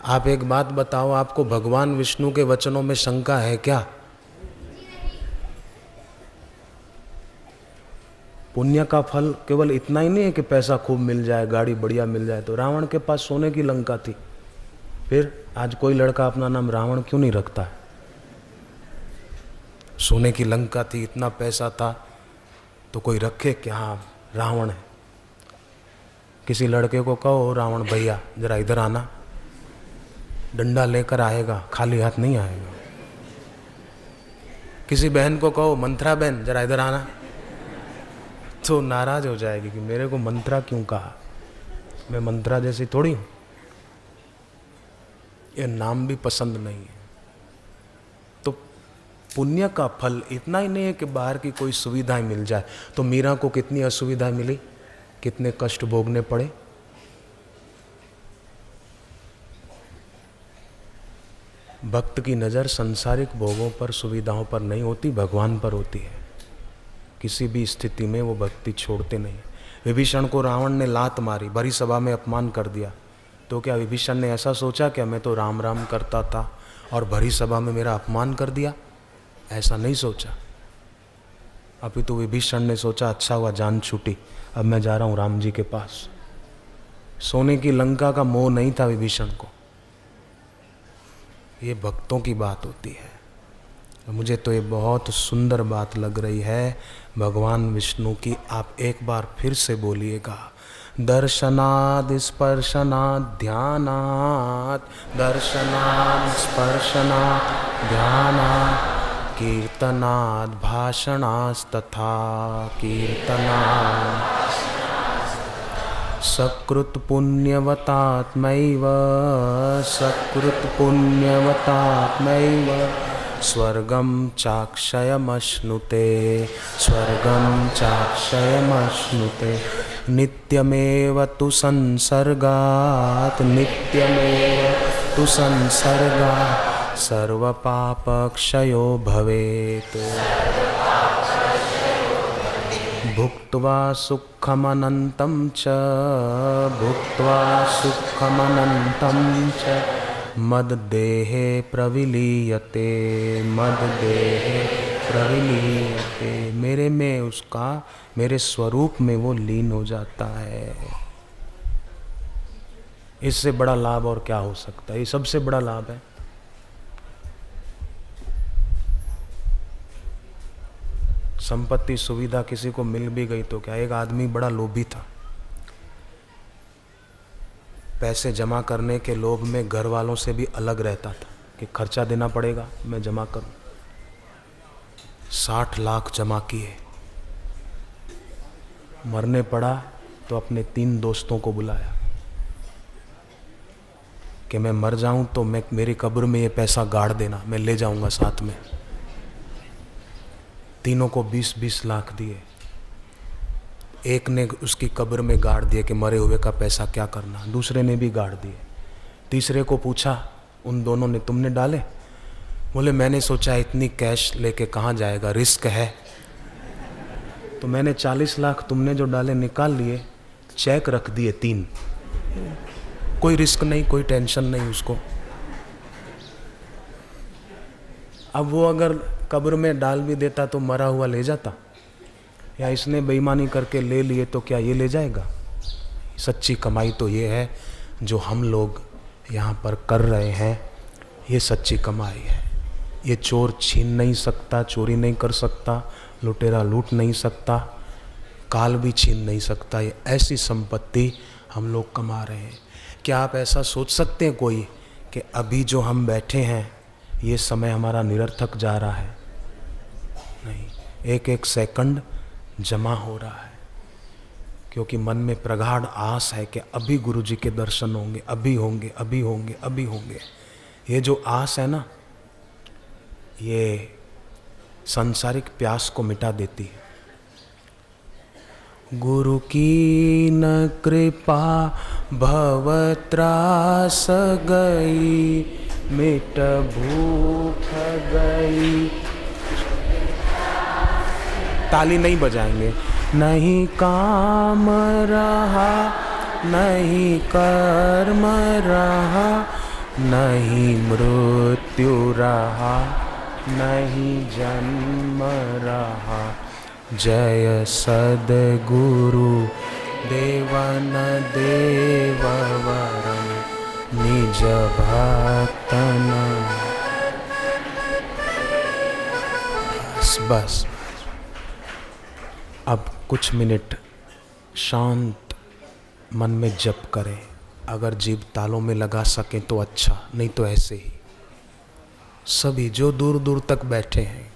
आप एक बात बताओ, आपको भगवान विष्णु के वचनों में शंका है क्या? पुण्य का फल केवल इतना ही नहीं है कि पैसा खूब मिल जाए, गाड़ी बढ़िया मिल जाए। तो रावण के पास सोने की लंका थी, फिर आज कोई लड़का अपना नाम रावण क्यों नहीं रखता है? सोने की लंका थी, इतना पैसा था, तो कोई रखे क्या? हाँ, रावण है। किसी लड़के को कहो, रावण भैया जरा इधर आना, डंडा लेकर आएगा, खाली हाथ नहीं आएगा। किसी बहन को कहो, मंत्रा बहन जरा इधर आना, तो नाराज हो जाएगी कि मेरे को मंत्रा क्यों कहा, मैं मंत्रा जैसी थोड़ी हूं। ये नाम भी पसंद नहीं है। तो पुण्य का फल इतना ही नहीं है कि बाहर की कोई सुविधाएं मिल जाए। तो मीरा को कितनी असुविधा मिली, कितने कष्ट भोगने पड़े। भक्त की नज़र संसारिक भोगों पर, सुविधाओं पर नहीं होती, भगवान पर होती है। किसी भी स्थिति में वो भक्ति छोड़ते नहीं। विभीषण को रावण ने लात मारी, भरी सभा में अपमान कर दिया, तो क्या विभीषण ने ऐसा सोचा क्या मैं तो राम राम करता था और भरी सभा में मेरा अपमान कर दिया? ऐसा नहीं सोचा। अभी तो विभीषण ने सोचा अच्छा हुआ जान छूटी, अब मैं जा रहा हूँ राम जी के पास। सोने की लंका का मोह नहीं था विभीषण को। ये भक्तों की बात होती है। मुझे तो ये बहुत सुंदर बात लग रही है भगवान विष्णु की। आप एक बार फिर से बोलिएगा, दर्शनाद स्पर्शनाद ध्यानात्, दर्शनाद स्पर्शनाद ध्यानात्, कीर्तनाद भाषणास्तथा कीर्तनाद, सकृत पुण्यवतात्मैव, सकृत पुण्यवतात्मैव, स्वर्गं चाक्षयमश्नुते, स्वर्गं चाक्षयमश्नुते, नित्यमेव तु संसर्गात्, नित्यमेव तु संसर्गात्, सर्वपापक्षयो भवेत्, भुक्त्वा सुखमनन्तं च, भुक्त्वा सुखमनन्तं च, मद्देहे प्रविलीयते, मद्देहे प्रविलीयते। मेरे में उसका, मेरे स्वरूप में वो लीन हो जाता है। इससे बड़ा लाभ और क्या हो सकता है? ये सबसे बड़ा लाभ है। संपत्ति सुविधा किसी को मिल भी गई तो क्या? एक आदमी बड़ा लोभी था, पैसे जमा करने के लोभ में घर वालों से भी अलग रहता था कि खर्चा देना पड़ेगा, मैं जमा करूं। 60 लाख जमा किए, मरने पड़ा तो अपने 3 दोस्तों को बुलाया कि मैं मर जाऊं तो मैं, मेरी कब्र में ये पैसा गाड़ देना, मैं ले जाऊंगा साथ में। तीनों को 20-20 लाख दिए। एक ने उसकी कब्र में गाड़ दिए कि मरे हुए का पैसा क्या करना, दूसरे ने भी गाड़ दिए। तीसरे को पूछा, उन दोनों ने, तुमने डाले? बोले मैंने सोचा इतनी कैश लेके कहाँ जाएगा, रिस्क है, तो मैंने 40 लाख तुमने जो डाले निकाल लिए, चेक रख दिए 3, कोई रिस्क नहीं, कोई टेंशन नहीं उसको। अब वो अगर कब्र में डाल भी देता तो मरा हुआ ले जाता, या इसने बेईमानी करके ले लिए तो क्या ये ले जाएगा? सच्ची कमाई तो ये है जो हम लोग यहाँ पर कर रहे हैं, ये सच्ची कमाई है। ये चोर छीन नहीं सकता, चोरी नहीं कर सकता, लुटेरा लूट नहीं सकता, काल भी छीन नहीं सकता। ये ऐसी संपत्ति हम लोग कमा रहे हैं। क्या आप ऐसा सोच सकते हैं कोई कि अभी जो हम बैठे हैं ये समय हमारा निरर्थक जा रहा है? नहीं, एक एक सेकंड जमा हो रहा है, क्योंकि मन में प्रगाढ़ आस है कि अभी गुरु जी के दर्शन होंगे, अभी होंगे, अभी होंगे, अभी होंगे। ये जो आस है ना, ये सांसारिक प्यास को मिटा देती है। गुरु की न कृपा भवत्रास गई, मिट भूख गई। ताली नहीं बजाएंगे। नहीं काम रहा, नहीं कर्म रहा, नहीं मृत्यु रहा, नहीं जन्म रहा। जय सद्गुरु देवन देववरम निज भक्तन। बस अब कुछ मिनट शांत मन में जप करें। अगर जीभ तालों में लगा सकें तो अच्छा, नहीं तो ऐसे ही सभी जो दूर दूर तक बैठे हैं,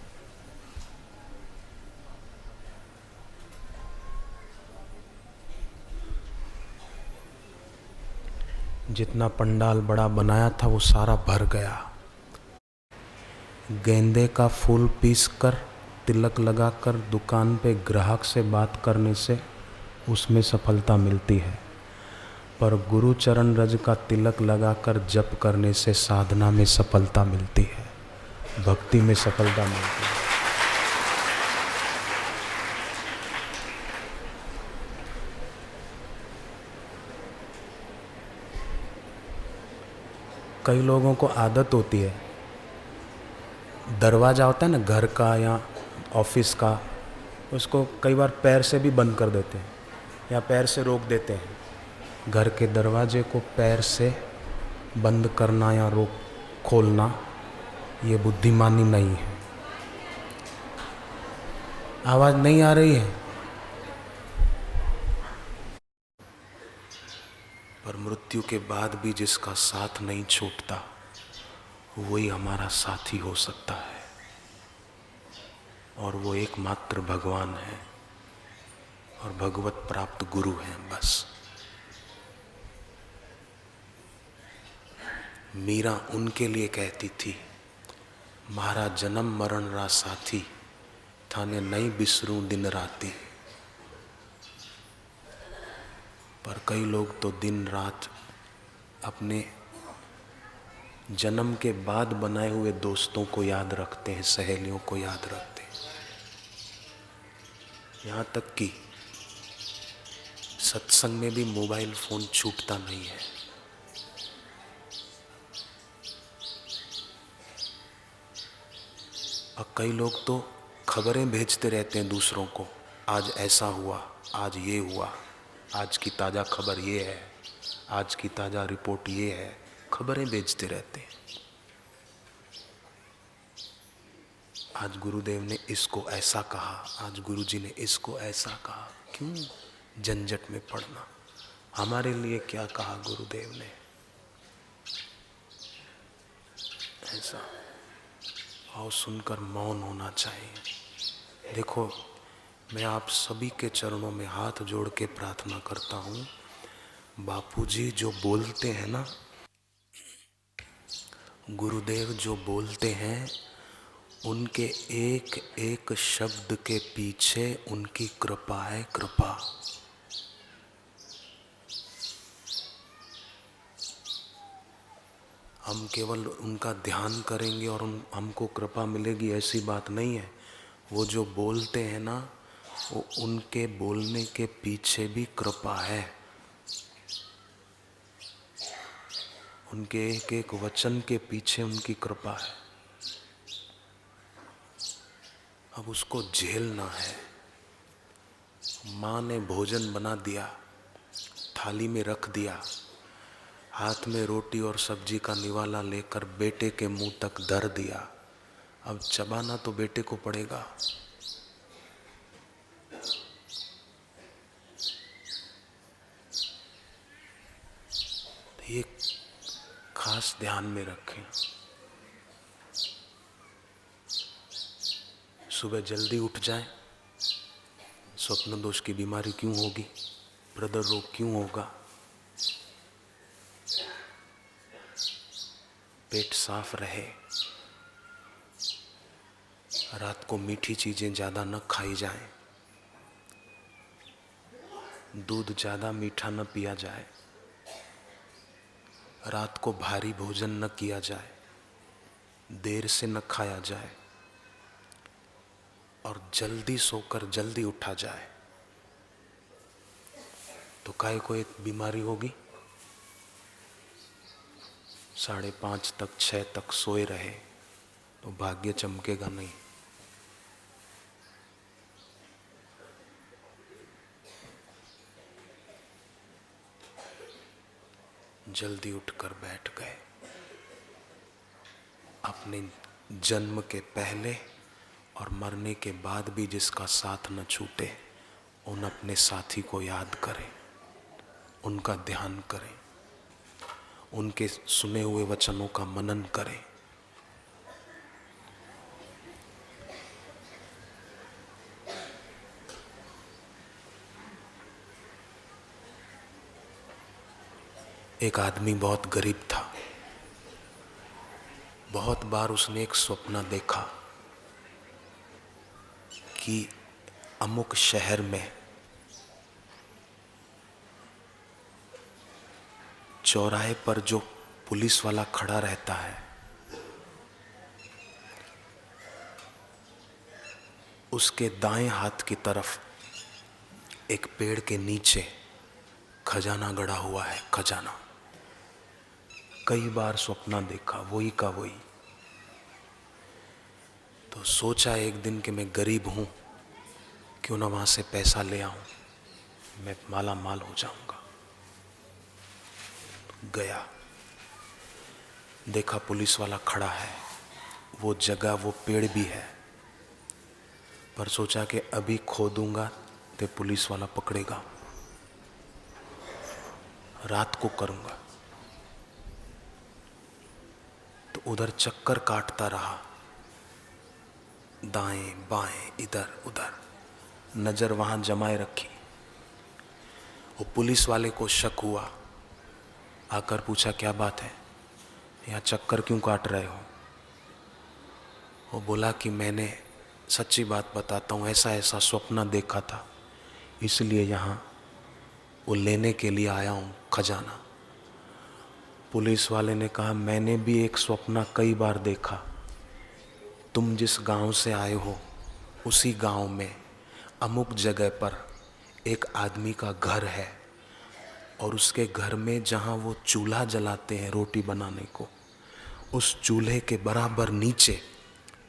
जितना पंडाल बड़ा बनाया था वो सारा भर गया। गेंदे का फूल पीस कर तिलक लगाकर दुकान पे ग्राहक से बात करने से उसमें सफलता मिलती है, पर गुरु चरण रज का तिलक लगाकर जप करने से साधना में सफलता मिलती है, भक्ति में सफलता मिलती है। कई लोगों को आदत होती है, दरवाज़ा होता है ना घर का या ऑफिस का, उसको कई बार पैर से भी बंद कर देते हैं या पैर से रोक देते हैं। घर के दरवाजे को पैर से बंद करना या रोक खोलना ये बुद्धिमानी नहीं है। आवाज़ नहीं आ रही है? पर मृत्यु के बाद भी जिसका साथ नहीं छूटता वही हमारा साथी हो सकता है, और वो एकमात्र भगवान है और भगवत प्राप्त गुरु हैं। बस मीरा उनके लिए कहती थी, मारा जन्म मरण रा साथी, थाने नहीं बिसरूं दिन राती। पर कई लोग तो दिन रात अपने जन्म के बाद बनाए हुए दोस्तों को याद रखते हैं, सहेलियों को याद रखते हैं। यहाँ तक कि सत्संग में भी मोबाइल फोन छूटता नहीं है। और कई लोग तो खबरें भेजते रहते हैं दूसरों को, आज ऐसा हुआ, आज ये हुआ, आज की ताज़ा खबर ये है, आज की ताज़ा रिपोर्ट ये है, खबरें भेजते रहते हैं। आज गुरुदेव ने इसको ऐसा कहा, आज गुरुजी ने इसको ऐसा कहा। क्यों झंझट में पड़ना? हमारे लिए क्या कहा गुरुदेव ने, ऐसा और सुनकर मौन होना चाहिए। देखो, मैं आप सभी के चरणों में हाथ जोड़ के प्रार्थना करता हूँ, बापूजी जो बोलते हैं ना, गुरुदेव जो बोलते हैं, उनके एक एक शब्द के पीछे उनकी कृपा है, कृपा। हम केवल उनका ध्यान करेंगे और हमको कृपा मिलेगी, ऐसी बात नहीं है। वो जो बोलते हैं ना, वो उनके बोलने के पीछे भी कृपा है। उनके एक एक वचन के पीछे उनकी कृपा है। अब उसको झेलना है। माँ ने भोजन बना दिया, थाली में रख दिया, हाथ में रोटी और सब्जी का निवाला लेकर बेटे के मुंह तक धर दिया। अब चबाना तो बेटे को पड़ेगा। ये खास ध्यान में रखें। सुबह जल्दी उठ जाएं, स्वप्न दोष की बीमारी क्यों होगी, हृदय रोग क्यों होगा, पेट साफ रहे, रात को मीठी चीजें ज्यादा न खाई जाएं, दूध ज्यादा मीठा न पिया जाए, रात को भारी भोजन न किया जाए, देर से न खाया जाए और जल्दी सोकर जल्दी उठा जाए। तो काहे को एक बीमारी होगी। 5:30 तक 6 तक सोए रहे तो भाग्य चमकेगा नहीं। जल्दी उठकर बैठ गए। अपने जन्म के पहले और मरने के बाद भी जिसका साथ न छूटे, उन अपने साथी को याद करें, उनका ध्यान करें, उनके सुने हुए वचनों का मनन करें। एक आदमी बहुत गरीब था। बहुत बार उसने एक सपना देखा कि अमुक शहर में चौराहे पर जो पुलिस वाला खड़ा रहता है, उसके दाएं हाथ की तरफ एक पेड़ के नीचे खजाना गड़ा हुआ है। खजाना कई बार सपना देखा, वही का वही। तो सोचा एक दिन कि मैं गरीब हूं, क्यों ना वहां से पैसा ले आऊं, मैं माला माल हो जाऊंगा। गया, देखा पुलिस वाला खड़ा है, वो जगह वो पेड़ भी है, पर सोचा कि अभी खोदूंगा तो पुलिस वाला पकड़ेगा, रात को करूंगा। तो उधर चक्कर काटता रहा, दाएं बाएं इधर उधर, नजर वहां जमाए रखी। वो पुलिस वाले को शक हुआ, आकर पूछा क्या बात है, यहाँ चक्कर क्यों काट रहे हो? वो बोला कि मैंने सच्ची बात बताता हूँ, ऐसा ऐसा स्वप्न देखा था, इसलिए यहाँ वो लेने के लिए आया हूँ खजाना। पुलिस वाले ने कहा मैंने भी एक स्वप्न कई बार देखा, तुम जिस गांव से आए हो उसी गांव में अमुक जगह पर एक आदमी का घर है, और उसके घर में जहाँ वो चूल्हा जलाते हैं रोटी बनाने को, उस चूल्हे के बराबर नीचे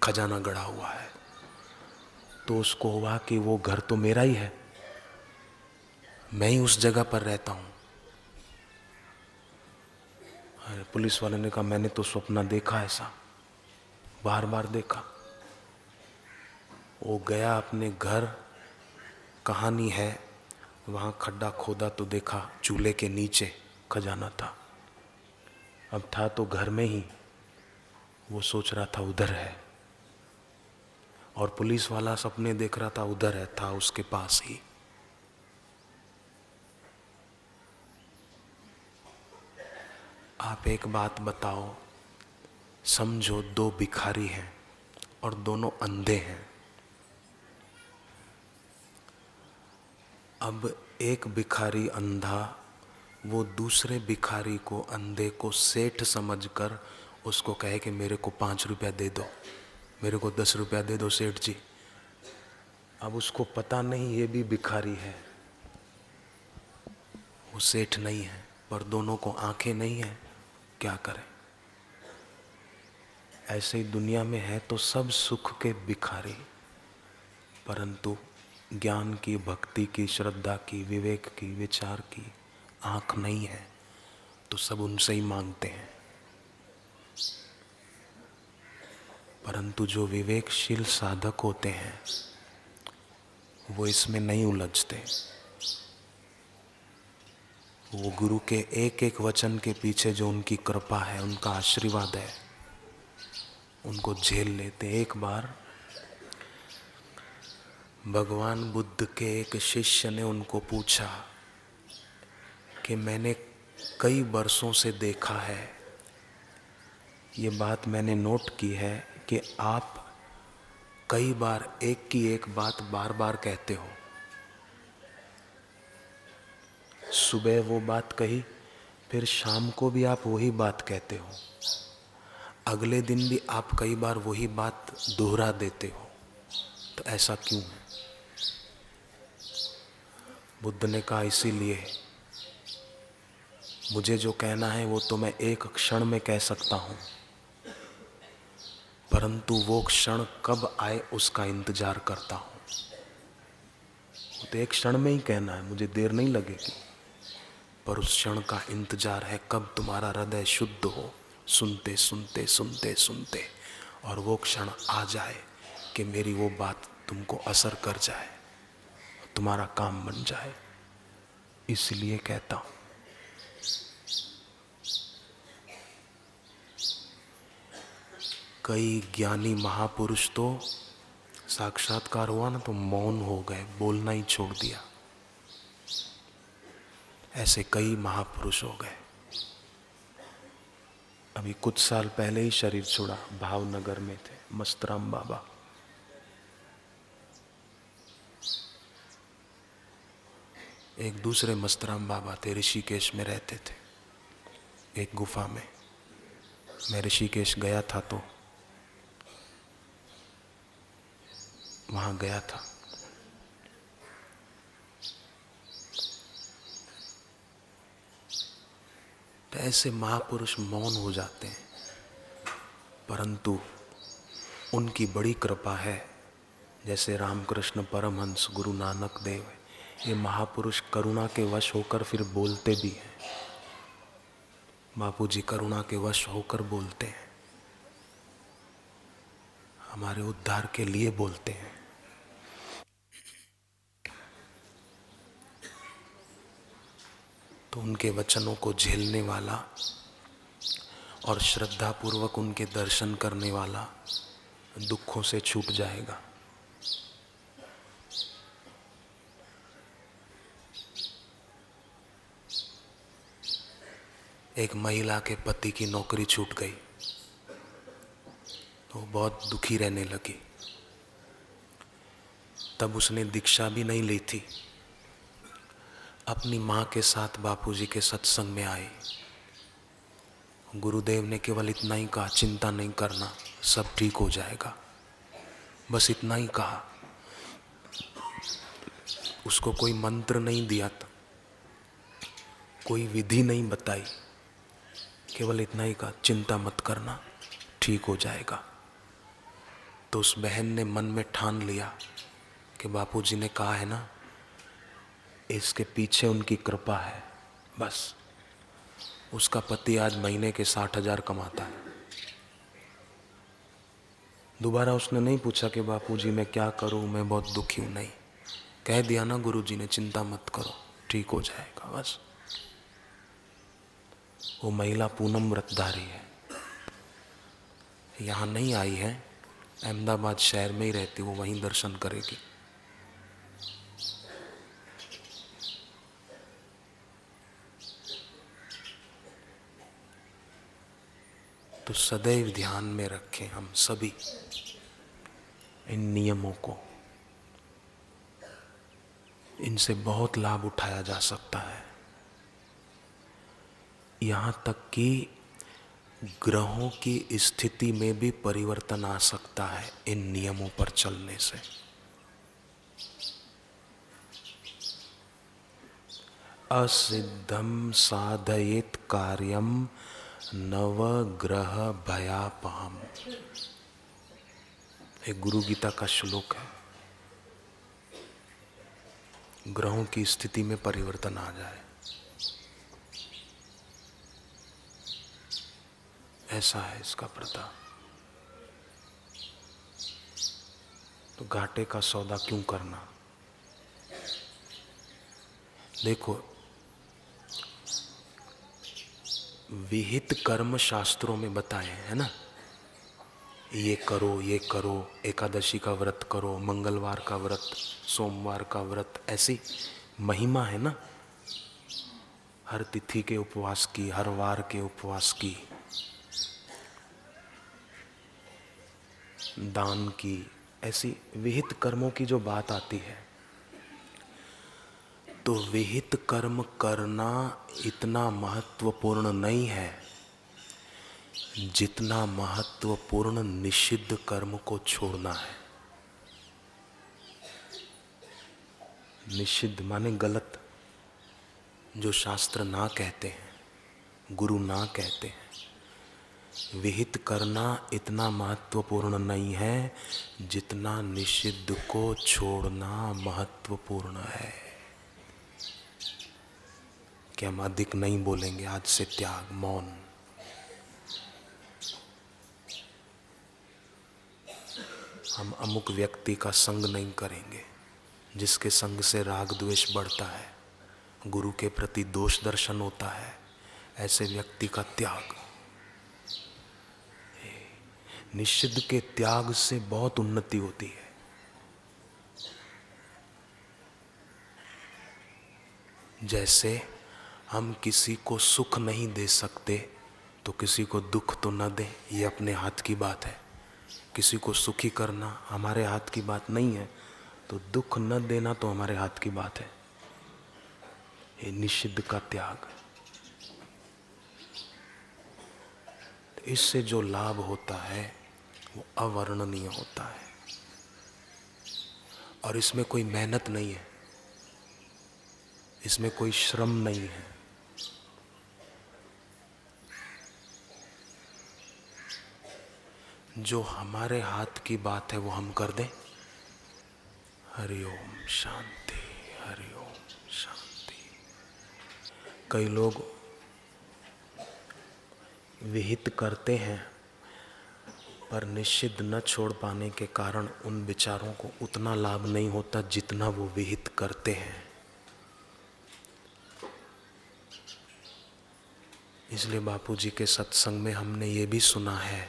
खजाना गड़ा हुआ है। तो उसको हुआ कि वो घर तो मेरा ही है, मैं ही उस जगह पर रहता हूँ। पुलिस वाले ने कहा मैंने तो सपना देखा ऐसा, बार बार देखा। वो गया अपने घर, कहानी है, वहाँ खड्डा खोदा तो देखा चूल्हे के नीचे खजाना था। अब था तो घर में ही, वो सोच रहा था उधर है, और पुलिस वाला सपने देख रहा था उधर है, था उसके पास ही। आप एक बात बताओ, समझो दो भिखारी हैं और दोनों अंधे हैं। अब एक भिखारी अंधा वो दूसरे भिखारी को, अंधे को सेठ समझकर उसको कहे कि मेरे को 5 रुपया दे दो, मेरे को 10 रुपया दे दो सेठ जी। अब उसको पता नहीं ये भी भिखारी है, वो सेठ नहीं है, पर दोनों को आंखें नहीं है, क्या करें। ऐसे ही दुनिया में है तो सब सुख के भिखारी, परंतु ज्ञान की, भक्ति की, श्रद्धा की, विवेक की, विचार की आंख नहीं है, तो सब उनसे ही मांगते हैं। परंतु जो विवेकशील साधक होते हैं वो इसमें नहीं उलझते। वो गुरु के एक एक वचन के पीछे जो उनकी कृपा है, उनका आशीर्वाद है, उनको झेल लेते। एक बार भगवान बुद्ध के एक शिष्य ने उनको पूछा कि मैंने कई वर्षों से देखा है, ये बात मैंने नोट की है कि आप कई बार एक की एक बात बार बार कहते हो। सुबह वो बात कही, फिर शाम को भी आप वही बात कहते हो, अगले दिन भी आप कई बार वही बात दोहरा देते हो, तो ऐसा क्यों है? बुद्ध ने कहा इसीलिए मुझे जो कहना है वो तो मैं एक क्षण में कह सकता हूँ, परंतु वो क्षण कब आए उसका इंतजार करता हूँ। वो तो एक क्षण में ही कहना है, मुझे देर नहीं लगेगी, पर उस क्षण का इंतजार है कब तुम्हारा हृदय शुद्ध हो, सुनते सुनते सुनते सुनते, और वो क्षण आ जाए कि मेरी वो बात तुमको असर कर जाए, तुम्हारा काम बन जाए। इसलिए कहता हूं, कई ज्ञानी महापुरुष तो साक्षात्कार हुआ ना तो मौन हो गए, बोलना ही छोड़ दिया। ऐसे कई महापुरुष हो गए। अभी कुछ साल पहले ही शरीर छोड़ा, भावनगर में थे मस्तराम बाबा। एक दूसरे मस्तराम बाबा थे, ऋषिकेश में रहते थे एक गुफा में। मैं ऋषिकेश गया था तो वहां गया था। तो ऐसे महापुरुष मौन हो जाते हैं, परंतु उनकी बड़ी कृपा है। जैसे रामकृष्ण परमहंस, गुरु नानक देव, ये महापुरुष करुणा के वश होकर फिर बोलते भी हैं। बापू जी करुणा के वश होकर बोलते हैं, हमारे उद्धार के लिए बोलते हैं। तो उनके वचनों को झेलने वाला और श्रद्धापूर्वक उनके दर्शन करने वाला दुखों से छूट जाएगा। एक महिला के पति की नौकरी छूट गई तो बहुत दुखी रहने लगी। तब उसने दीक्षा भी नहीं ली थी, अपनी माँ के साथ बापूजी के सत्संग में आई। गुरुदेव ने केवल इतना ही कहा, चिंता नहीं करना, सब ठीक हो जाएगा, बस इतना ही कहा। उसको कोई मंत्र नहीं दिया था, कोई विधि नहीं बताई, केवल इतना ही कहा, चिंता मत करना, ठीक हो जाएगा। तो उस बहन ने मन में ठान लिया कि बापूजी ने कहा है ना, इसके पीछे उनकी कृपा है। बस उसका पति आज महीने के 60,000 कमाता है। दोबारा उसने नहीं पूछा कि बापूजी मैं क्या करूं, मैं बहुत दुखी हूं, नहीं, कह दिया ना गुरुजी ने, चिंता मत करो, ठीक हो जाएगा। बस वो महिला पूनम व्रतधारी है, यहाँ नहीं आई है, अहमदाबाद शहर में ही रहती, वो वहीं दर्शन करेगी। तो सदैव ध्यान में रखें हम सभी इन नियमों को, इनसे बहुत लाभ उठाया जा सकता है। यहाँ तक कि ग्रहों की स्थिति में भी परिवर्तन आ सकता है इन नियमों पर चलने से। असिद्धम साधयेत कार्यम नवग्रह भयापहम, एक गुरु गीता का श्लोक है। ग्रहों की स्थिति में परिवर्तन आ जाए, ऐसा है इसका प्रताप। तो घाटे का सौदा क्यों करना। देखो, विहित कर्म शास्त्रों में बताए है ना, ये करो ये करो, एकादशी का व्रत करो, मंगलवार का व्रत, सोमवार का व्रत, ऐसी महिमा है ना। हर तिथि के उपवास की, हर वार के उपवास की, दान की, ऐसी विहित कर्मों की जो बात आती है, तो विहित कर्म करना इतना महत्वपूर्ण नहीं है जितना महत्वपूर्ण निषिद्ध कर्म को छोड़ना है। निषिद्ध माने गलत, जो शास्त्र ना कहते हैं, गुरु ना कहते हैं। विहित करना इतना महत्वपूर्ण नहीं है जितना निषिद्ध को छोड़ना महत्वपूर्ण है। कि हम अधिक नहीं बोलेंगे, आज से त्याग, मौन। हम अमुक व्यक्ति का संग नहीं करेंगे जिसके संग से राग द्वेष बढ़ता है, गुरु के प्रति दोष दर्शन होता है, ऐसे व्यक्ति का त्याग। निषिद्ध के त्याग से बहुत उन्नति होती है। जैसे हम किसी को सुख नहीं दे सकते तो किसी को दुख तो न दें, ये अपने हाथ की बात है। किसी को सुखी करना हमारे हाथ की बात नहीं है, तो दुख न देना तो हमारे हाथ की बात है। ये निषिद्ध का त्याग। तो इससे जो लाभ होता है वो अवर्णनीय होता है, और इसमें कोई मेहनत नहीं है, इसमें कोई श्रम नहीं है। जो हमारे हाथ की बात है वो हम कर दें। हरि ओम शांति, हरि ओम शांति। कई लोग विहित करते हैं पर निषिद्ध न छोड़ पाने के कारण उन विचारों को उतना लाभ नहीं होता जितना वो विहित करते हैं। इसलिए बापूजी के सत्संग में हमने ये भी सुना है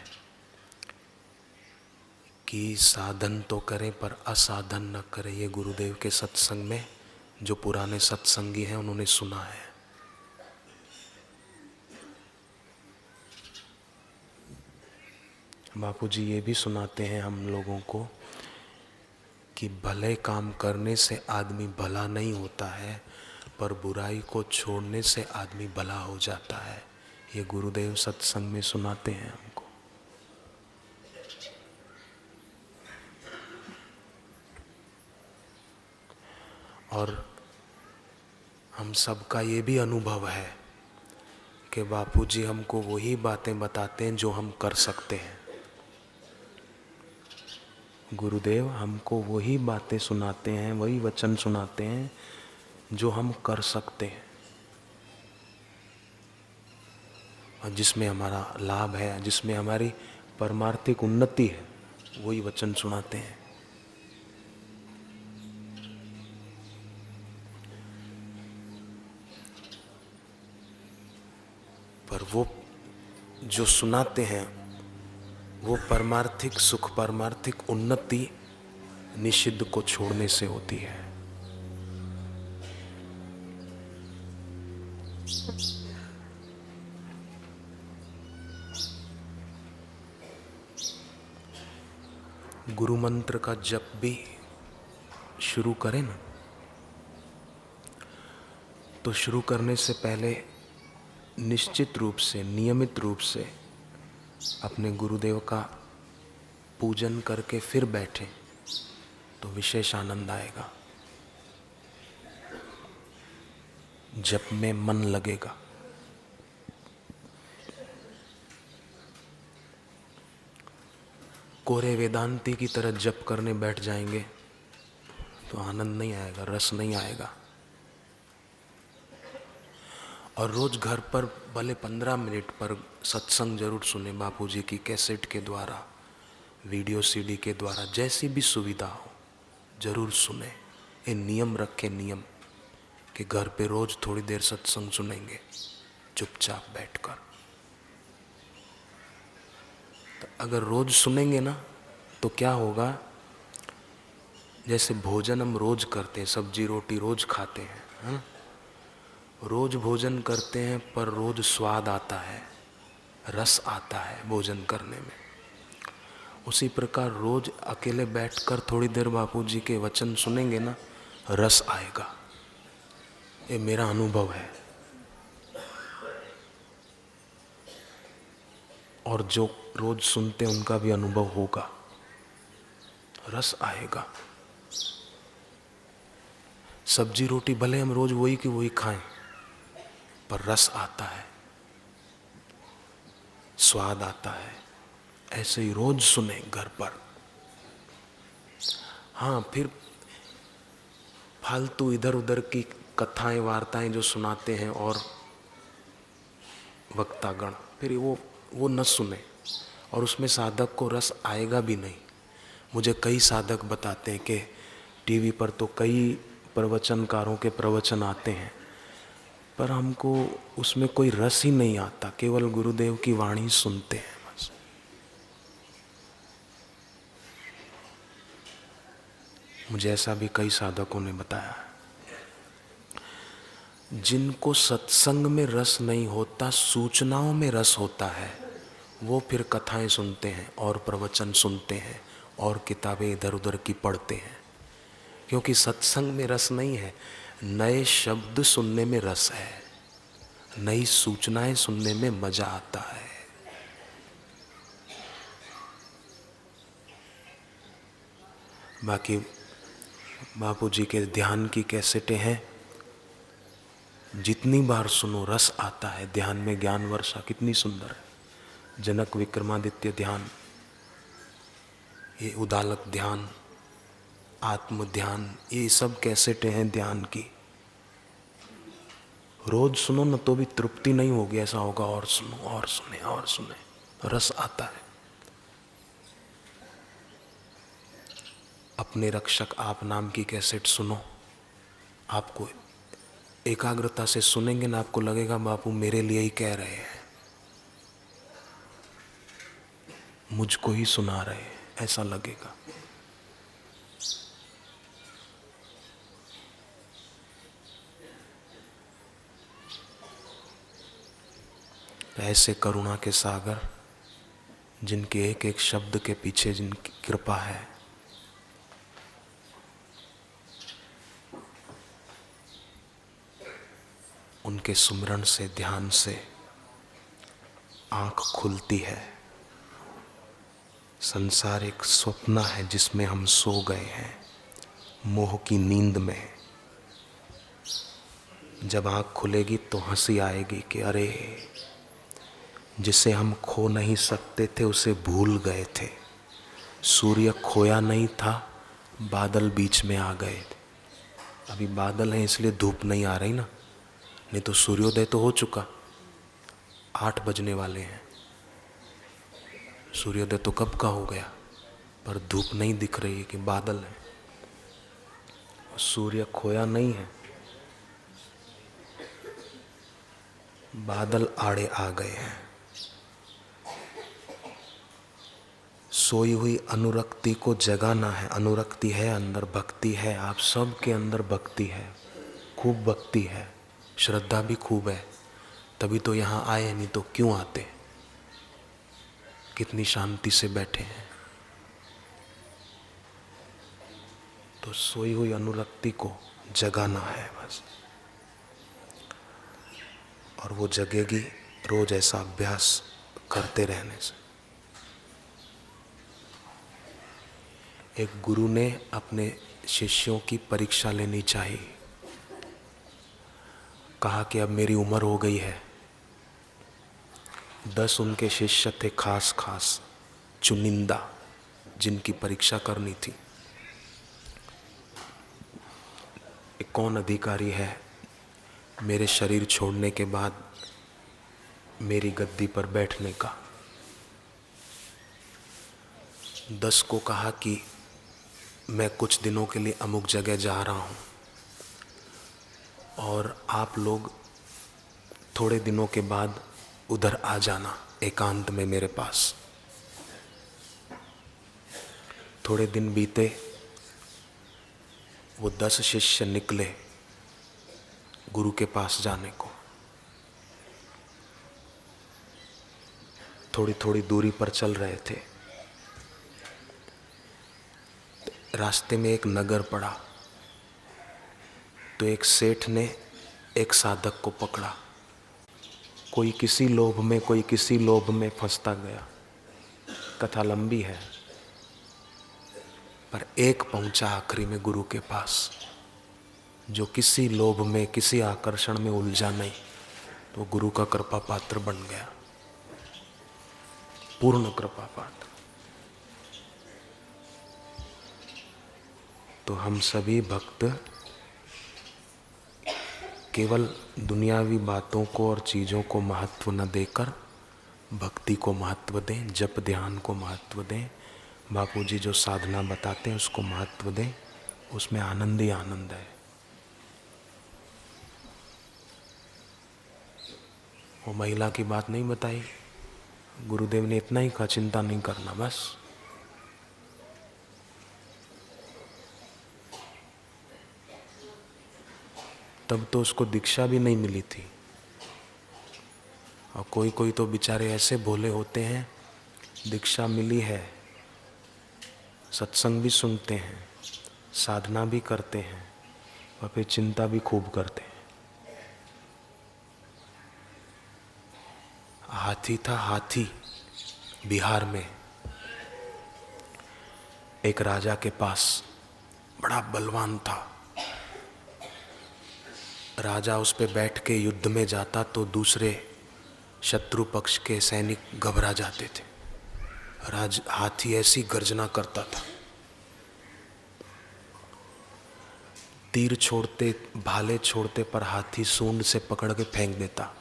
कि साधन तो करें पर असाधन न करें। ये गुरुदेव के सत्संग में जो पुराने सत्संगी हैं उन्होंने सुना है। बापूजी ये भी सुनाते हैं हम लोगों को कि भले काम करने से आदमी भला नहीं होता है, पर बुराई को छोड़ने से आदमी भला हो जाता है। ये गुरुदेव सत्संग में सुनाते हैं हमको। और हम सबका ये भी अनुभव है कि बापूजी हमको वही बातें बताते हैं जो हम कर सकते हैं। गुरुदेव हमको वही बातें सुनाते हैं, वही वचन सुनाते हैं जो हम कर सकते हैं और जिसमें हमारा लाभ है, जिसमें हमारी परमार्थिक उन्नति है, वही वचन सुनाते हैं। पर वो जो सुनाते हैं वो परमार्थिक सुख, परमार्थिक उन्नति निषिद्ध को छोड़ने से होती है। गुरु मंत्र का जप भी शुरू करें ना, तो शुरू करने से पहले निश्चित रूप से, नियमित रूप से अपने गुरुदेव का पूजन करके फिर बैठें तो विशेष आनंद आएगा। जप में मन लगेगा। कोरे वेदांती की तरह जप करने बैठ जाएंगे तो आनंद नहीं आएगा, रस नहीं आएगा। और रोज घर पर भले 15 मिनट पर सत्संग जरूर सुने, बापूजी की कैसेट के द्वारा, वीडियो सीडी के द्वारा, जैसी भी सुविधा हो जरूर सुने। ये नियम रखें, नियम कि घर पे रोज थोड़ी देर सत्संग सुनेंगे चुपचाप बैठकर। तो अगर रोज सुनेंगे ना तो क्या होगा, जैसे भोजन हम रोज करते हैं, सब्जी रोटी रोज खाते हैं, हाँ? रोज भोजन करते हैं पर रोज स्वाद आता है, रस आता है भोजन करने में। उसी प्रकार रोज अकेले बैठकर थोड़ी देर बापूजी के वचन सुनेंगे ना, रस आएगा। ये मेरा अनुभव है। और जो रोज सुनते हैं उनका भी अनुभव होगा, रस आएगा। सब्जी रोटी भले हम रोज वही की वही खाएं, पर रस आता है। स्वाद आता है। ऐसे ही रोज सुने घर पर। हाँ, फिर फालतू इधर उधर की कथाएं वार्ताएं जो सुनाते हैं और वक्तागण, फिर वो न सुने, और उसमें साधक को रस आएगा भी नहीं। मुझे कई साधक बताते हैं कि टीवी पर तो कई प्रवचनकारों के प्रवचन आते हैं, पर हमको उसमें कोई रस ही नहीं आता, केवल गुरुदेव की वाणी सुनते हैं बस। मुझे ऐसा भी कई साधकों ने बताया। जिनको सत्संग में रस नहीं होता, सूचनाओं में रस होता है, वो फिर कथाएं सुनते हैं और प्रवचन सुनते हैं और किताबें इधर उधर की पढ़ते हैं। क्योंकि सत्संग में रस नहीं है, नए शब्द सुनने में रस है, नई सूचनाएं सुनने में मजा आता है। बाकी बापूजी के ध्यान की कैसेटें हैं, जितनी बार सुनो रस आता है। ध्यान में ज्ञान वर्षा कितनी सुंदर है। जनक विक्रमादित्य ध्यान, ये उदालक ध्यान, आत्म ध्यान, ये सब कैसेटें हैं ध्यान की। रोज सुनो न तो भी तृप्ति नहीं होगी, ऐसा होगा और सुनो और सुने और सुने, रस आता है। अपने रक्षक आप नाम की कैसेट सुनो, आपको एकाग्रता से सुनेंगे ना, आपको लगेगा बापू मेरे लिए ही कह रहे हैं, मुझको ही सुना रहे हैं, ऐसा लगेगा। ऐसे करुणा के सागर, जिनके एक एक शब्द के पीछे जिनकी कृपा है, उनके सुमिरन से, ध्यान से आँख खुलती है। संसार एक स्वप्न है जिसमें हम सो गए हैं, मोह की नींद में। जब आँख खुलेगी तो हंसी आएगी कि अरे, जिसे हम खो नहीं सकते थे उसे भूल गए थे। सूर्य खोया नहीं था, बादल बीच में आ गए थे। अभी बादल हैं इसलिए धूप नहीं आ रही ना, नहीं तो सूर्योदय तो हो चुका, 8 बजने वाले हैं। सूर्योदय तो कब का हो गया, पर धूप नहीं दिख रही है कि बादल है। सूर्य खोया नहीं है, बादल आड़े आ गए हैं। सोई हुई अनुरक्ति को जगाना है। अनुरक्ति है अंदर, भक्ति है, आप सब के अंदर भक्ति है, खूब भक्ति है, श्रद्धा भी खूब है, तभी तो यहाँ आए, नहीं तो क्यों आते। कितनी शांति से बैठे हैं। तो सोई हुई अनुरक्ति को जगाना है बस, और वो जगेगी रोज ऐसा अभ्यास करते रहने से। एक गुरु ने अपने शिष्यों की परीक्षा लेनी चाहिए। कहा कि अब मेरी उम्र हो गई है। 10 उनके शिष्य थे, खास चुनिंदा, जिनकी परीक्षा करनी थी। एक कौन अधिकारी है मेरे शरीर छोड़ने के बाद मेरी गद्दी पर बैठने का। 10 को कहा कि मैं कुछ दिनों के लिए अमुक जगह जा रहा हूँ और आप लोग थोड़े दिनों के बाद उधर आ जाना एकांत में मेरे पास। थोड़े दिन बीते, वो 10 शिष्य निकले गुरु के पास जाने को। थोड़ी थोड़ी दूरी पर चल रहे थे, रास्ते में एक नगर पड़ा। तो एक सेठ ने एक साधक को पकड़ा। कोई किसी लोभ में, कोई किसी लोभ में फंसता गया। कथा लंबी है, पर एक पहुंचा आखिरी में गुरु के पास, जो किसी लोभ में, किसी आकर्षण में उलझा नहीं, तो गुरु का कृपा पात्र बन गया। पूर्ण कृपा पात्र। तो हम सभी भक्त केवल दुनियावी बातों को और चीज़ों को महत्व न देकर भक्ति को महत्व दें, जप ध्यान को महत्व दें, बापूजी जो साधना बताते हैं उसको महत्व दें, उसमें आनंद ही आनंद है। वो महिला की बात नहीं बताई, गुरुदेव ने इतना ही कहा, चिंता नहीं करना बस। तब तो उसको दीक्षा भी नहीं मिली थी। और कोई कोई तो बेचारे ऐसे भोले होते हैं, दीक्षा मिली है, सत्संग भी सुनते हैं, साधना भी करते हैं, और फिर चिंता भी खूब करते हैं। हाथी था, हाथी बिहार में एक राजा के पास, बड़ा बलवान था। राजा उस पे बैठ के युद्ध में जाता तो दूसरे शत्रु पक्ष के सैनिक घबरा जाते थे। हाथी ऐसी गर्जना करता था, तीर छोड़ते, भाले छोड़ते पर हाथी सूंड से पकड़ के फेंक देता।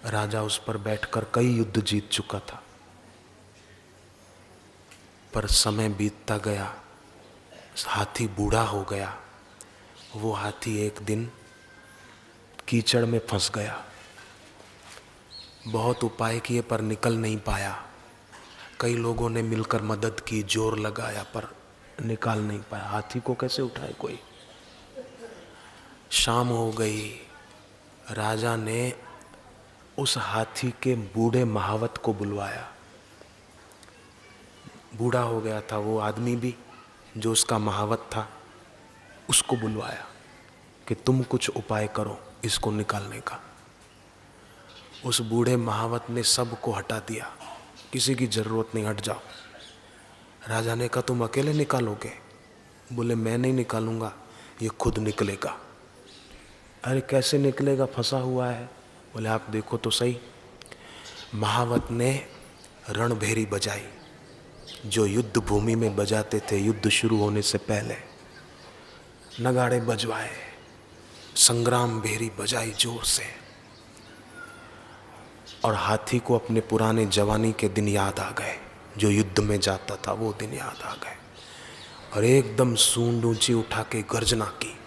राजा उस पर बैठकर कई युद्ध जीत चुका था, पर समय बीतता गया, हाथी बूढ़ा हो गया। वो हाथी एक दिन कीचड़ में फंस गया। बहुत उपाय किए पर निकल नहीं पाया। कई लोगों ने मिलकर मदद की, जोर लगाया, पर निकाल नहीं पाया। हाथी को कैसे उठाए कोई। शाम हो गई। राजा ने उस हाथी के बूढ़े महावत को बुलवाया। बूढ़ा हो गया था वो आदमी भी, जो उसका महावत था, उसको बुलवाया कि तुम कुछ उपाय करो इसको निकालने का। उस बूढ़े महावत ने सबको हटा दिया, किसी की जरूरत नहीं, हट जाओ। राजा ने कहा तुम अकेले निकालोगे? बोले मैं नहीं निकालूंगा, ये खुद निकलेगा। अरे कैसे निकलेगा, फंसा हुआ है। बोले आप देखो तो सही। महावत ने रणभेरी बजाई, जो युद्ध भूमि में बजाते थे युद्ध शुरू होने से पहले। नगाड़े बजवाए, संग्राम भेरी बजाई जोर से, और हाथी को अपने पुराने जवानी के दिन याद आ गए, जो युद्ध में जाता था वो दिन याद आ गए। और एकदम सूंड ऊंची उठा के गर्जना की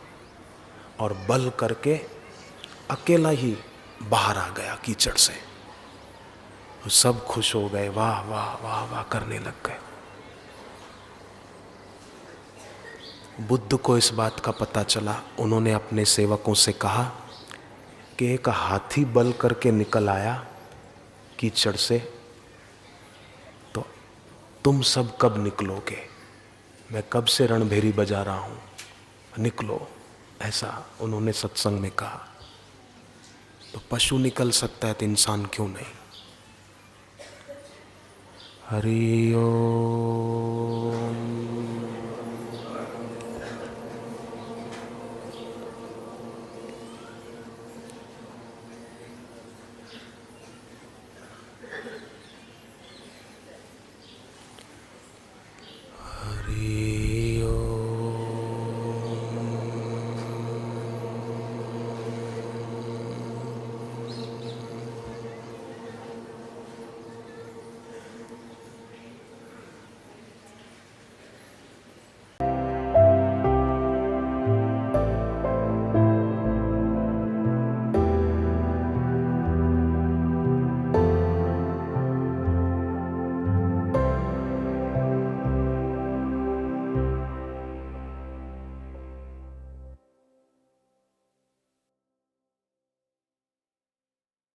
और बल करके अकेला ही बाहर आ गया कीचड़ से। सब खुश हो गए, वाह वाह वाह वाह करने लग गए। बुद्ध को इस बात का पता चला। उन्होंने अपने सेवकों से कहा कि एक हाथी बल करके निकल आया कीचड़ से, तो तुम सब कब निकलोगे? मैं कब से रणभेरी बजा रहा हूं, निकलो। ऐसा उन्होंने सत्संग में कहा। तो पशु निकल सकता है तो इंसान क्यों नहीं? हरि ओम।